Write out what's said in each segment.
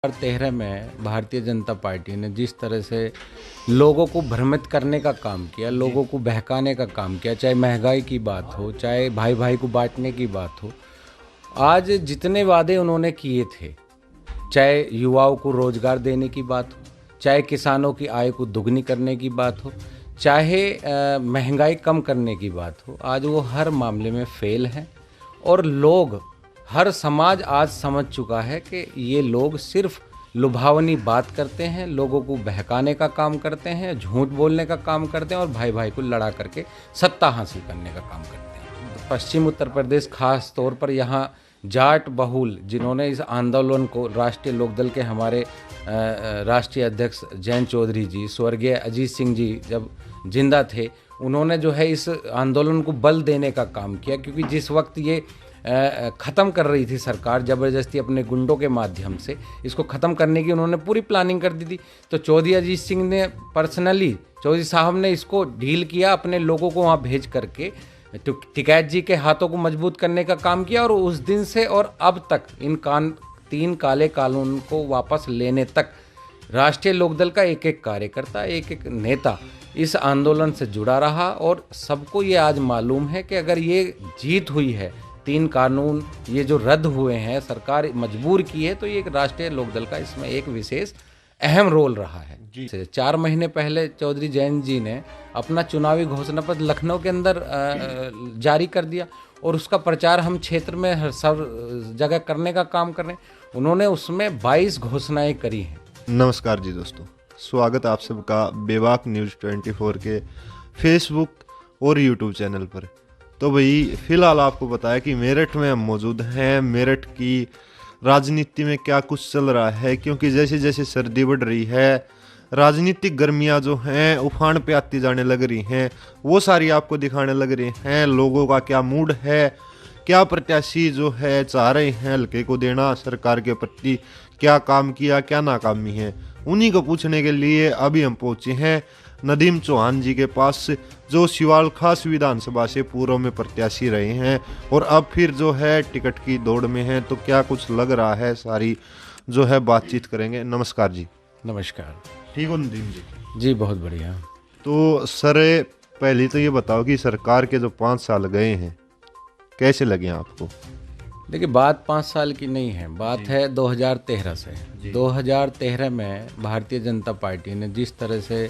2013 में भारतीय जनता पार्टी ने जिस तरह से लोगों को भ्रमित करने का काम किया, लोगों को बहकाने का काम किया, चाहे महंगाई की बात हो, चाहे भाई भाई को बांटने की बात हो, आज जितने वादे उन्होंने किए थे, चाहे युवाओं को रोजगार देने की बात हो, चाहे किसानों की आय को दुगनी करने की बात हो, चाहे महंगाई कम करने की बात हो, आज वो हर मामले में फेल हैं। और लोग, हर समाज आज समझ चुका है कि ये लोग सिर्फ लुभावनी बात करते हैं, लोगों को बहकाने का काम करते हैं, झूठ बोलने का काम करते हैं और भाई भाई को लड़ा करके सत्ता हासिल करने का काम करते हैं। तो पश्चिम उत्तर प्रदेश खास तौर पर यहाँ जाट बहुल, जिन्होंने इस आंदोलन को, राष्ट्रीय लोकदल के हमारे राष्ट्रीय अध्यक्ष जयंत चौधरी जी, स्वर्गीय अजीत सिंह जी जब जिंदा थे, उन्होंने जो है इस आंदोलन को बल देने का काम किया, क्योंकि जिस वक्त ये ख़त्म कर रही थी सरकार ज़बरदस्ती अपने गुंडों के माध्यम से, इसको ख़त्म करने की उन्होंने पूरी प्लानिंग कर दी थी। तो चौधरी अजीत सिंह ने पर्सनली, चौधरी साहब ने इसको डील किया, अपने लोगों को वहाँ भेज करके टिकैत जी के हाथों को मजबूत करने का काम किया। और उस दिन से और अब तक इन तीन काले कानून को वापस लेने तक राष्ट्रीय लोकदल का एक एक कार्यकर्ता, एक एक नेता इस आंदोलन से जुड़ा रहा। और सबको ये आज मालूम है कि अगर ये जीत हुई है, तीन कानून ये जो रद्द हुए हैं, सरकार मजबूर की है, तो ये राष्ट्रीय लोकदल का इसमें एक विशेष अहम रोल रहा है। 4 महीने पहले चौधरी जयंत जी ने अपना चुनावी घोषणा पत्र लखनऊ के अंदर जारी कर दिया और उसका प्रचार हम क्षेत्र में सब जगह करने का काम कर रहे हैं। उन्होंने उसमें 22 घोषणाएं करी हैं। नमस्कार जी दोस्तों, स्वागत आप सबका बेबाक न्यूज़ 24 के फेसबुक और यूट्यूब चैनल पर। तो भाई फिलहाल आपको बताया कि मेरठ में हम मौजूद हैं। मेरठ की राजनीति में क्या कुछ चल रहा है, क्योंकि जैसे जैसे सर्दी बढ़ रही है, राजनीतिक गर्मियां जो हैं उफान पे आती जाने लग रही हैं, वो सारी आपको दिखाने लग रही हैं। लोगों का क्या मूड है, क्या प्रत्याशी जो है चाह रहे हैं हल्के को देना, सरकार के प्रति क्या काम किया, क्या नाकामी है, उन्हीं को पूछने के लिए अभी हम पहुंचे हैं नदीम चौहान जी के पास, जो सिवाल खास विधानसभा से पूर्व में प्रत्याशी रहे हैं और अब फिर जो है टिकट की दौड़ में हैं। तो क्या कुछ लग रहा है, सारी जो है बातचीत करेंगे। नमस्कार जी। नमस्कार। ठीक हो नदीम जी? जी बहुत बढ़िया। तो सर, पहले तो ये बताओ कि सरकार के जो 5 साल गए हैं कैसे लगे आपको? देखिए, बात 5 साल की नहीं है, बात है 2013 से। 2013 में भारतीय जनता पार्टी ने जिस तरह से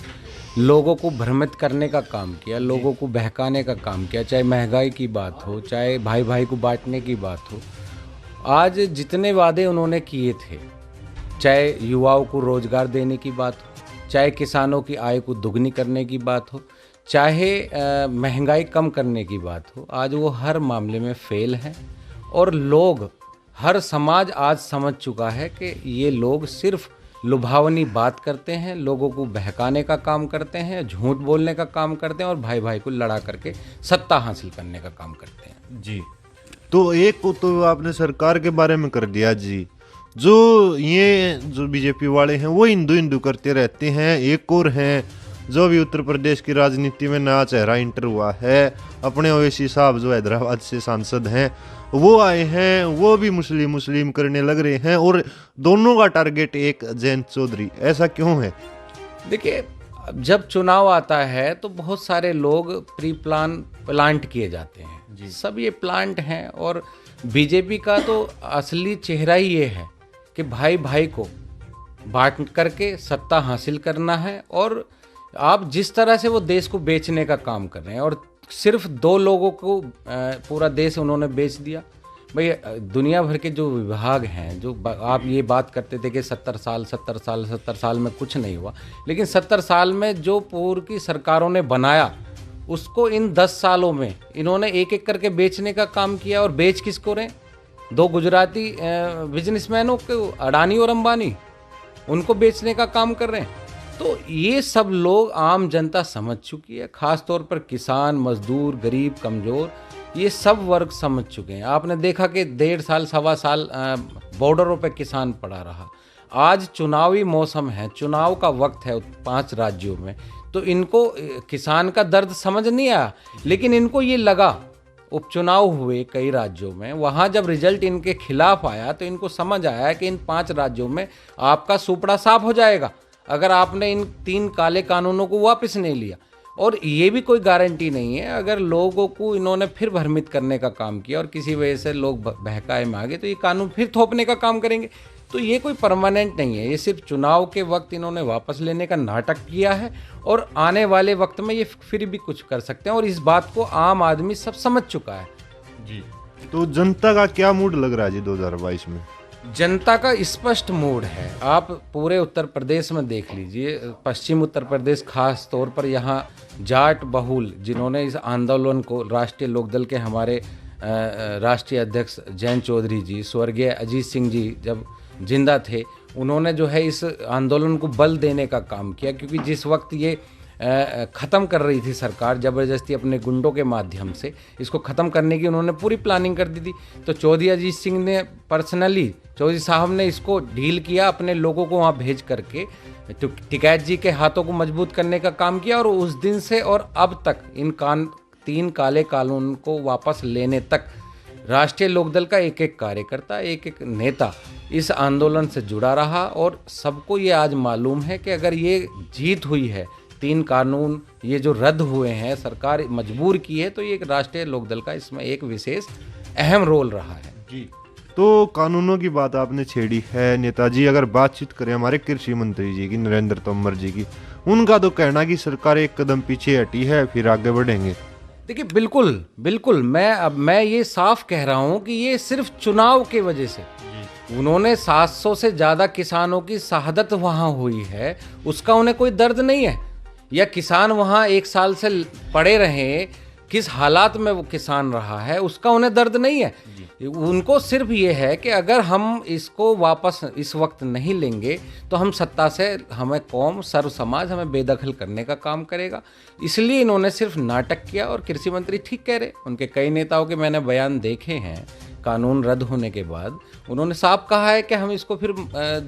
लोगों को भ्रमित करने का काम किया, लोगों को बहकाने का काम किया, चाहे महंगाई की बात हो, चाहे भाई भाई को बांटने की बात हो, आज जितने वादे उन्होंने किए थे, चाहे युवाओं को रोजगार देने की बात हो, चाहे किसानों की आय को दुगनी करने की बात हो, चाहे महंगाई कम करने की बात हो, आज वो हर मामले में फेल हैं। और लोग, हर समाज आज समझ चुका है कि ये लोग सिर्फ लुभावनी बात करते हैं, लोगों को बहकाने का काम करते हैं, झूठ बोलने का काम करते हैं और भाई भाई को लड़ा करके सत्ता हासिल करने का काम करते हैं। जी, तो एक को तो आपने सरकार के बारे में कर दिया जी, जो बीजेपी वाले हैं वो हिंदू हिंदू करते रहते हैं। एक और हैं जो भी उत्तर प्रदेश की राजनीति में नया चेहरा इंटर हुआ है, अपने ओवैसी साहब जो हैदराबाद से सांसद हैं, वो आए हैं, वो भी मुस्लिम करने लग रहे हैं और दोनों का टारगेट एक जयंत चौधरी। ऐसा क्यों है? देखिए, जब चुनाव आता है तो बहुत सारे लोग प्लांट किए जाते हैं, सब ये प्लांट हैं। और बीजेपी का तो असली चेहरा ही ये है कि भाई भाई को बांट करके सत्ता हासिल करना है। और आप जिस तरह से वो देश को बेचने का काम कर रहे हैं, और सिर्फ 2 लोगों को पूरा देश उन्होंने बेच दिया। भाई, दुनिया भर के जो विभाग हैं, जो आप ये बात करते थे कि 70 साल में कुछ नहीं हुआ, लेकिन 70 साल में जो पूर्व की सरकारों ने बनाया, उसको इन 10 सालों में इन्होंने एक एक करके बेचने का काम किया। और बेच किसको रहे? 2 गुजराती बिजनेसमैनों को, अडानी और अंबानी, उनको बेचने का काम कर रहे हैं। तो ये सब लोग, आम जनता समझ चुकी है, खास तौर पर किसान, मजदूर, गरीब, कमज़ोर, ये सब वर्ग समझ चुके हैं। आपने देखा कि 1.5 साल, 1.25 साल बॉर्डरों पे किसान पड़ा रहा। आज चुनावी मौसम है, चुनाव का वक्त है 5 राज्यों में, तो इनको किसान का दर्द समझ नहीं आया, लेकिन इनको ये लगा उपचुनाव हुए कई राज्यों में, वहाँ जब रिजल्ट इनके खिलाफ आया तो इनको समझ आया कि इन 5 राज्यों में आपका सुपड़ा साफ हो जाएगा अगर आपने इन 3 काले कानूनों को वापस नहीं लिया। और ये भी कोई गारंटी नहीं है, अगर लोगों को इन्होंने फिर भ्रमित करने का काम किया और किसी वजह से लोग बहकाए में आ गए तो ये कानून फिर थोपने का काम करेंगे। तो ये कोई परमानेंट नहीं है, ये सिर्फ चुनाव के वक्त इन्होंने वापस लेने का नाटक किया है और आने वाले वक्त में ये फिर भी कुछ कर सकते हैं और इस बात को आम आदमी सब समझ चुका है। जी, तो जनता का क्या मूड लग रहा है जी 2022 में? जनता का स्पष्ट मूड है, आप पूरे उत्तर प्रदेश में देख लीजिए, पश्चिम उत्तर प्रदेश खास तौर पर यहाँ जाट बहुल जिन्होंने इस आंदोलन को, राष्ट्रीय लोकदल के हमारे राष्ट्रीय अध्यक्ष जयंत चौधरी जी, स्वर्गीय अजीत सिंह जी जब जिंदा थे, उन्होंने जो है इस आंदोलन को बल देने का काम किया, क्योंकि जिस वक्त ये ख़त्म कर रही थी सरकार ज़बरदस्ती अपने गुंडों के माध्यम से, इसको ख़त्म करने की उन्होंने पूरी प्लानिंग कर दी थी। तो चौधरी अजीत सिंह ने पर्सनली, चौधरी साहब ने इसको डील किया, अपने लोगों को वहाँ भेज करके तो टिकैत जी के हाथों को मजबूत करने का काम किया और उस दिन से और अब तक इन 3 काले कानून को वापस लेने तक राष्ट्रीय लोकदल का एक एक कार्यकर्ता, एक एक नेता इस आंदोलन से जुड़ा रहा और सबको ये आज मालूम है कि अगर ये जीत हुई है, 3 कानून ये जो रद्द हुए हैं, सरकार मजबूर की है, तो ये राष्ट्रीय लोकदल का इसमें एक विशेष अहम रोल रहा है। जी, तो कानूनों की बात आपने छेड़ी है नेताजी, अगर बातचीत करें हमारे कृषि मंत्री जी की, नरेंद्र तोमर जी की, उनका तो कहना कि सरकार एक कदम पीछे हटी है, फिर आगे बढ़ेंगे। देखिए, बिल्कुल बिल्कुल, मैं ये साफ कह रहा हूँ कि ये सिर्फ चुनाव की वजह से, उन्होंने 700 से ज़्यादा किसानों की शहादत वहाँ हुई है, उसका उन्हें कोई दर्द नहीं है, या किसान वहाँ 1 साल से पड़े रहे, किस हालात में वो किसान रहा है उसका उन्हें दर्द नहीं है। उनको सिर्फ ये है कि अगर हम इसको वापस इस वक्त नहीं लेंगे तो हम सत्ता से, हमें कौम, सर्व समाज हमें बेदखल करने का काम करेगा। इसलिए इन्होंने सिर्फ नाटक किया। और कृषि मंत्री ठीक कह रहे, उनके कई नेताओं के मैंने बयान देखे हैं कानून रद्द होने के बाद, उन्होंने साफ कहा है कि हम इसको फिर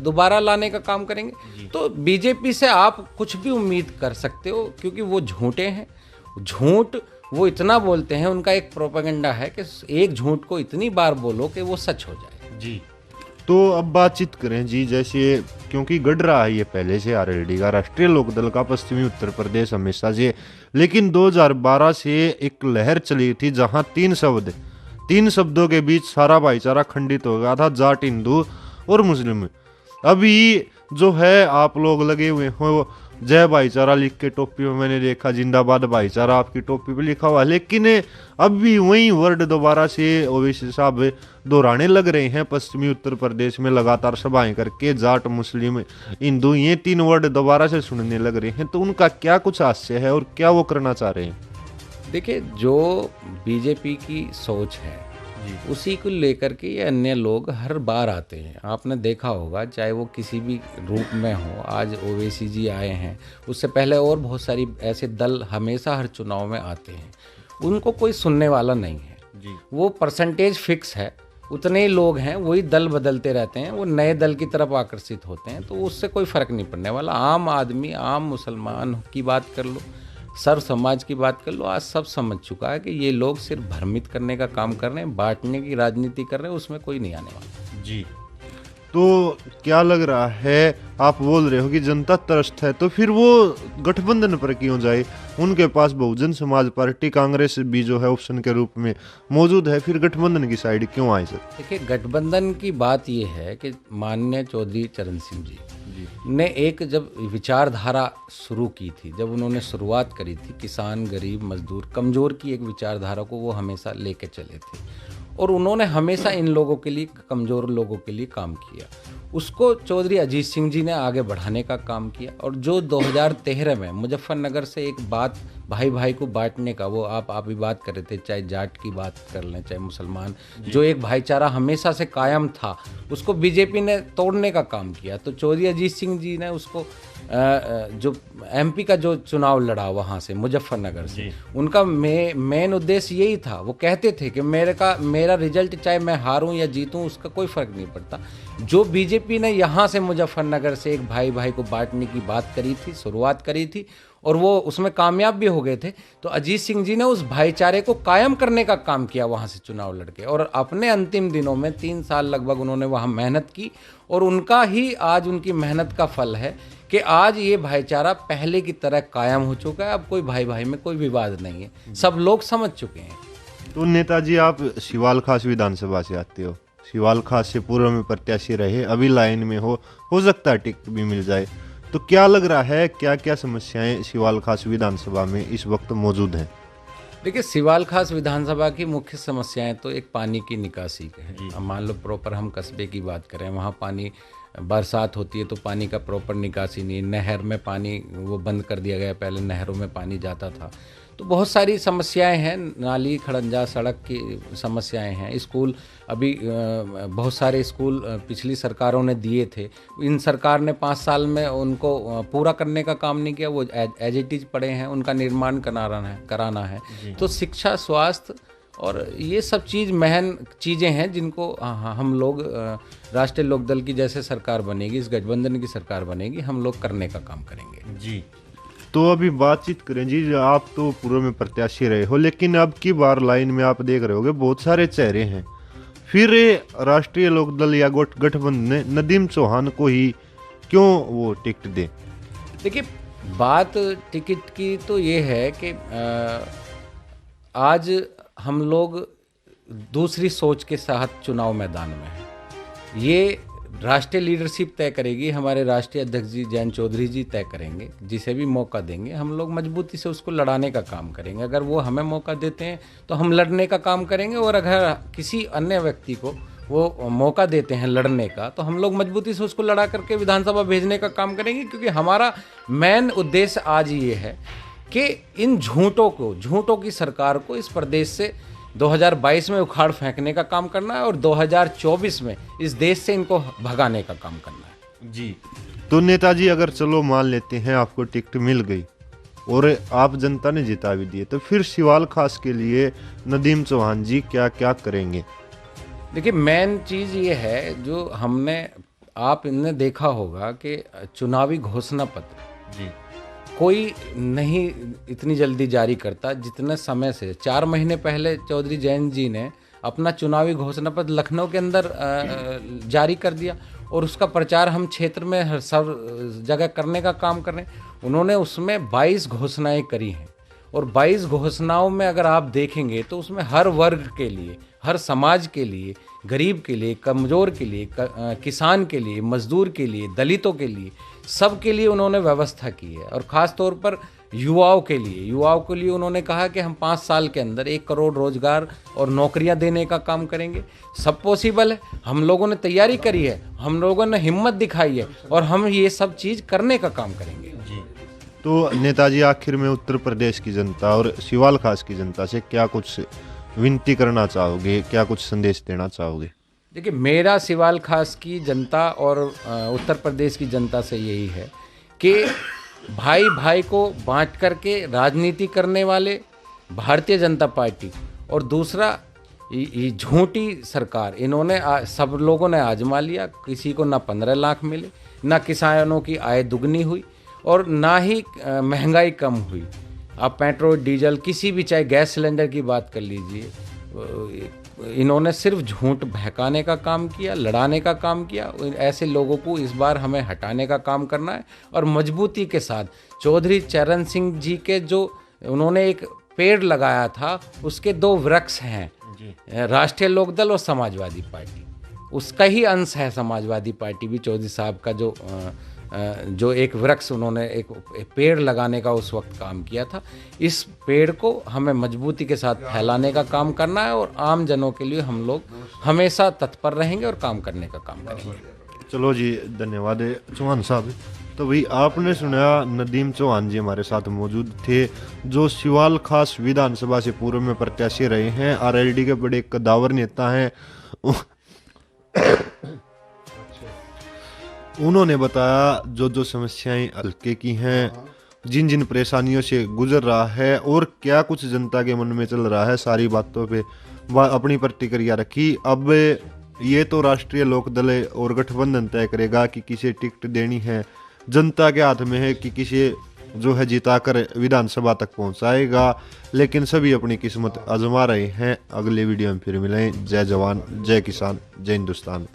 दोबारा लाने का काम करेंगे। तो बीजेपी से आप कुछ भी उम्मीद कर सकते हो, क्योंकि वो झूठे हैं। झूठ वो इतना बोलते हैं, उनका एक प्रोपेगेंडा है कि एक झूठ को इतनी बार बोलो कि वो सच हो जाए। जी, तो अब बातचीत करें जी, जैसे क्योंकि गढ़ रहा है ये पहले से आरएलडी का, राष्ट्रीय लोकदल का पश्चिमी उत्तर प्रदेश हमेशा से, लेकिन 2012 से एक लहर चली थी जहां 3 शब्दों के बीच सारा भाईचारा खंडित हो गया था, जाट, हिंदू और मुस्लिम। अभी जो है आप लोग लगे हुए हो जय भाईचारा लिख के टोपी में, मैंने देखा जिंदाबाद भाईचारा आपकी टोपी पे लिखा हुआ, लेकिन अब भी वही वर्ड दोबारा से ओवैसी साहब दोहराने लग रहे हैं। पश्चिमी उत्तर प्रदेश में लगातार सभाएं करके जाट, मुस्लिम, हिंदू, ये 3 वर्ड दोबारा से सुनने लग रहे हैं। तो उनका क्या कुछ आशय है और क्या वो करना चाह रहे हैं? देखिए, जो बीजेपी की सोच है उसी को लेकर के ये अन्य लोग हर बार आते हैं। आपने देखा होगा, चाहे वो किसी भी रूप में हो, आज ओवैसी जी आए हैं, उससे पहले और बहुत सारी ऐसे दल हमेशा हर चुनाव में आते हैं। उनको कोई सुनने वाला नहीं है जी। वो परसेंटेज फिक्स है, उतने ही लोग हैं, वही दल बदलते रहते हैं, वो नए दल की तरफ आकर्षित होते हैं, तो उससे कोई फ़र्क नहीं पड़ने वाला। आम आदमी, आम मुसलमान की बात कर लो, सर्व समाज की बात कर लो, आज सब समझ चुका है कि ये लोग सिर्फ भ्रमित करने का काम कर रहे हैं, बांटने की राजनीति कर रहे हैं, उसमें कोई नहीं आने वाला जी। तो क्या लग रहा है, आप बोल रहे हो कि जनता त्रस्त है, तो फिर वो गठबंधन पर क्यों जाए? उनके पास बहुजन समाज पार्टी, कांग्रेस भी जो है ऑप्शन के रूप में मौजूद है, फिर गठबंधन की साइड क्यों आए सर? देखिए, गठबंधन की बात ये है कि माननीय चौधरी चरण सिंह जी ने एक जब विचारधारा शुरू की थी, जब उन्होंने शुरुआत करी थी, किसान, गरीब, मजदूर, कमज़ोर की एक विचारधारा को वो हमेशा लेके चले थे और उन्होंने हमेशा इन लोगों के लिए, कमज़ोर लोगों के लिए काम किया। उसको चौधरी अजीत सिंह जी ने आगे बढ़ाने का काम किया। और जो 2013 में मुजफ्फरनगर से एक बात, भाई भाई को बांटने का, वो आप भी बात कर रहे थे, चाहे जाट की बात कर लें, चाहे मुसलमान, जो एक भाईचारा हमेशा से कायम था, उसको बीजेपी ने तोड़ने का काम किया। तो चौधरी अजीत सिंह जी ने उसको जो एमपी का जो चुनाव लड़ा वहाँ से, मुजफ्फरनगर से, उनका मेन उद्देश्य यही था। वो कहते थे कि मेरा रिजल्ट चाहे मैं हारूं या जीतूं, उसका कोई फ़र्क नहीं पड़ता। जो बीजेपी ने यहाँ से मुजफ्फरनगर से एक भाई भाई को बांटने की बात करी थी, शुरुआत करी थी, और वो उसमें कामयाब भी हो गए थे। तो अजीत सिंह जी ने उस भाईचारे को कायम करने का काम किया वहाँ से चुनाव लड़के, और अपने अंतिम दिनों में 3 साल लगभग उन्होंने वहाँ मेहनत की, और उनका ही आज उनकी मेहनत का फल है कि आज ये भाईचारा पहले की तरह कायम हो चुका है। अब कोई भाई भाई में कोई विवाद नहीं है, सब लोग समझ चुके हैं। तो नेताजी, आप शिवाल खास विधानसभा से आते हो, शिवाल खास से पूर्व में प्रत्याशी रहे, अभी लाइन में हो सकता है टिकट भी मिल जाए, तो क्या लग रहा है क्या क्या समस्याएं शिवाल खास विधानसभा में इस वक्त मौजूद हैं? देखिए, सिवाल खास विधानसभा की मुख्य समस्याएं तो एक पानी की निकासी है। अब मान लो प्रॉपर हम कस्बे की बात करें, वहाँ पानी बरसात होती है तो पानी का प्रॉपर निकासी नहीं, नहर में पानी वो बंद कर दिया गया, पहले नहरों में पानी जाता था। तो बहुत सारी समस्याएं हैं, नाली खड़ंजा सड़क की समस्याएं हैं। स्कूल अभी बहुत सारे स्कूल पिछली सरकारों ने दिए थे, इन सरकार ने 5 साल में उनको पूरा करने का काम नहीं किया, वो एज इट इज पड़े हैं, उनका निर्माण कराना है। तो शिक्षा, स्वास्थ्य और ये सब महन चीज़ें हैं जिनको हम लोग राष्ट्रीय लोकदल की जैसे सरकार बनेगी, इस गठबंधन की सरकार बनेगी, हम लोग करने का काम करेंगे जी। तो अभी बातचीत करें जी, आप तो पूर्व में प्रत्याशी रहे हो, लेकिन अब की बार लाइन में आप देख रहे होगे बहुत सारे चेहरे हैं, फिर राष्ट्रीय लोकदल या गठबंधन ने नदीम चौहान को ही क्यों वो टिकट दे? देखिए, बात टिकट की तो ये है कि आज हम लोग दूसरी सोच के साथ चुनाव मैदान में हैं। ये राष्ट्रीय लीडरशिप तय करेगी, हमारे राष्ट्रीय अध्यक्ष जी जयंत चौधरी जी तय करेंगे, जिसे भी मौका देंगे हम लोग मजबूती से उसको लड़ाने का काम करेंगे। अगर वो हमें मौका देते हैं तो हम लड़ने का काम करेंगे, और अगर किसी अन्य व्यक्ति को वो मौका देते हैं लड़ने का तो हम लोग मजबूती से उसको लड़ा करके विधानसभा भेजने का काम करेंगे। क्योंकि हमारा मेन उद्देश्य आज ये है कि इन झूठों की सरकार को इस प्रदेश से 2022 में उखाड़ फेंकने का काम करना है, और 2024 में इस देश से इनको भगाने का काम करना है जी। तो नेताजी, अगर चलो मान लेते हैं आपको टिकट मिल गई और आप जनता ने जिता भी दिए, तो फिर शिवाल खास के लिए नदीम चौहान जी क्या क्या करेंगे? देखिए, मेन चीज़ ये है जो आपने देखा होगा कि चुनावी घोषणा पत्र जी कोई नहीं इतनी जल्दी जारी करता, जितने समय से 4 महीने पहले चौधरी जयंत जी ने अपना चुनावी घोषणा पत्र लखनऊ के अंदर जारी कर दिया, और उसका प्रचार हम क्षेत्र में हर सब जगह करने का काम कर रहे हैं। उन्होंने उसमें 22 घोषणाएं करी हैं, और 22 घोषणाओं में अगर आप देखेंगे तो उसमें हर वर्ग के लिए, हर समाज के लिए, गरीब के लिए, कमज़ोर के लिए, किसान के लिए, मजदूर के लिए, दलितों के लिए, सब के लिए उन्होंने व्यवस्था की है। और ख़ास तौर पर युवाओं के लिए उन्होंने कहा कि हम 5 साल के अंदर 1 करोड़ रोजगार और नौकरियां देने का काम करेंगे। सब पॉसिबल है, हम लोगों ने तैयारी करी है, हम लोगों ने हिम्मत दिखाई है, और हम ये सब चीज़ करने का काम करेंगे जी। तो नेताजी, आखिर में उत्तर प्रदेश की जनता और शिवाल खास की जनता से क्या कुछ विनती करना चाहोगे, क्या कुछ संदेश देना चाहोगे? देखिए, मेरा सिवाल खास की जनता और उत्तर प्रदेश की जनता से यही है कि भाई भाई को बांट करके राजनीति करने वाले भारतीय जनता पार्टी, और दूसरा ये झूठी सरकार, इन्होंने सब लोगों ने आजमा लिया। किसी को ना 15 लाख मिले, ना किसानों की आय दुगनी हुई, और ना ही महंगाई कम हुई। आप पेट्रोल डीजल किसी भी, चाहे गैस सिलेंडर की बात कर लीजिए, इन्होंने सिर्फ झूठ बहकाने का काम किया, लड़ाने का काम किया। ऐसे लोगों को इस बार हमें हटाने का काम करना है, और मजबूती के साथ चौधरी चरण सिंह जी के जो उन्होंने एक पेड़ लगाया था, उसके 2 वृक्ष हैं, राष्ट्रीय लोकदल और समाजवादी पार्टी, उसका ही अंश है समाजवादी पार्टी भी। चौधरी साहब का जो एक वृक्ष उन्होंने एक पेड़ लगाने का उस वक्त काम किया था, इस पेड़ को हमें मजबूती के साथ फैलाने का काम करना है, और आम जनों के लिए हम लोग हमेशा तत्पर रहेंगे और काम करने का काम करेंगे। चलो जी, धन्यवाद चौहान साहब। तो भाई, आपने सुना नदीम चौहान जी हमारे साथ मौजूद थे, जो शिवाल खास विधानसभा से पूर्व में प्रत्याशी रहे हैं, आरएलडी के बड़े कदावर नेता हैं। उन्होंने बताया जो समस्याएं हल्के की हैं, जिन जिन परेशानियों से गुजर रहा है, और क्या कुछ जनता के मन में चल रहा है, सारी बातों पे अपनी प्रतिक्रिया रखी। अब ये तो राष्ट्रीय लोकदल और गठबंधन तय करेगा कि किसे टिकट देनी है, जनता के हाथ में है कि किसे जो है जिताकर विधानसभा तक पहुंचाएगा, लेकिन सभी अपनी किस्मत आजमा रहे हैं। अगले वीडियो में फिर मिलें। जय जवान, जय किसान, जय हिंदुस्तान।